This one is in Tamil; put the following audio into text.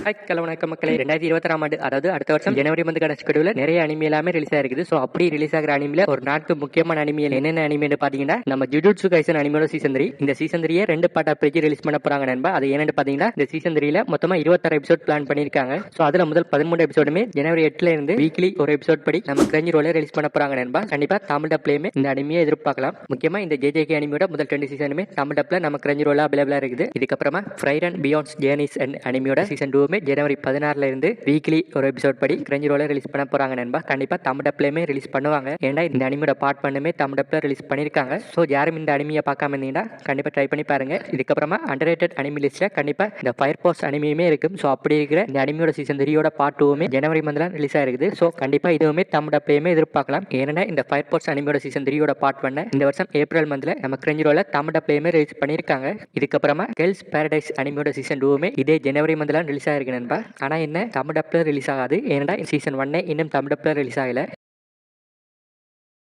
ஹாய் வணக்கம் மக்களே. 2020 ஆண்டு, அதாவது அடுத்த வருஷம் ஜனவரி மந்த் கடைசிக்கடுவில் நிறைய அனிமே எல்லாமே ரிலீஸ் ஆயிருக்குது. ஸோ அப்படி ரிலீஸ் ஆகிற அனிமில ஒரு நாட்டு முக்கியமான அனிமியல் என்னென்ன அனிமேன்னு பாத்தீங்கன்னா, நம்ம ஜுஜுட்சு கைசன் அனிமியோட சீசன் 3. இந்த சீசன் 3 ரெண்டு பார்ட்டா பிரிச்சு ரிலீஸ் பண்ண போறாங்க நண்பா. அது என்னன்னு பாத்தீங்கன்னா, இந்த சீசன் 3 மொத்தமா 26 எபிசோட் பிளான் பண்ணிருக்காங்க. ஸோ அதுல முதல் 13 எபிசோடுமே ஜனவரி 8ல இருந்து வீக்லி ஒரு எபிசோட் படி நம்ம கிரஞ்சி ரோல ரிலீஸ் பண்ண போறாங்க நண்பா. கண்டிப்பா தமிழ் டப்லயுமே இந்த அனிமையை எதிர்பார்க்கலாம். முக்கியமா இந்த ஜேஜேகே அனிமியோட முதல் 2 சீசனுமே தமிழ் டப்ல நம்ம கிரஞ்சி ரோல அவைலபிளா இருக்குது. இதுக்கப்புறமா ஃப்ரைடன் பியாண்ட்ஸ் ஜேர்னிஸ் அண்ட் அனிமியோட சீசன் 2மே ஜனவரி 16ல இருந்து வீக்லி ஒரு எபிசோட் படி கிரஞ்சி ரோல ரிலீஸ் பண்ண போறாங்க நண்பா. கண்டிப்பா தமிழ் டப்லயுமே ரிலீஸ் பண்ணுவாங்க. ஏன்னா இந்த அனிமியோட பார்ட் 1மே தமிழ் டப்ல ரிலீஸ் பண்ணிருக்காங்க. ஸோ யாரும் இந்த அனிமியை பார்க்காம இருந்தீங்கன்னா கண்டிப்பா ட்ரை பண்ணி பாருங்க. இதுக்கப்புறமா அண்டர்ரேட்டட் அனிமி லிஸ்ட்ல கண்டிப்பா இந்த ஃபயர் போர்ஸ் அனிமியுமே இருக்கும். ஸோ அப்படி இருக்கிற இந்த அனிமியோட சீசன் 3யோட பார்ட் 2மே ஜனவரி மந்த்ல ரிலீஸ் ஆயிருக்குது. ஸோ கண்டிப்பா இதுவுமே தமிழ் டப்லயுமே எதிர்பார்க்கலாம். ஏன்னா இந்த ஃபயர் போர்ஸ் அனிமியோட சீசன் 3யோட பார்ட் 1 இந்த வருஷம் ஏப்ரல் மந்த்ல நம்ம கிரஞ்சி ரோல தமிழ் டப்லயுமே ரிலீஸ் பண்ணிருக்காங்க. இதுக்கப்புறமா கேர்ள்ஸ் பாரடைஸ் அனிமியோட சீசன் 2மே இதே ஜனவரி மந்த்ல ரிலீஸ் ஆயிருக்கு நண்பா. ஆனா என்ன தமிழ் டப்ல ரிலீஸ் ஆகாது. ஏன்னா சீசன் 1 இன்னும் தமிழ் டப்ல ரிலீஸ் ஆகல.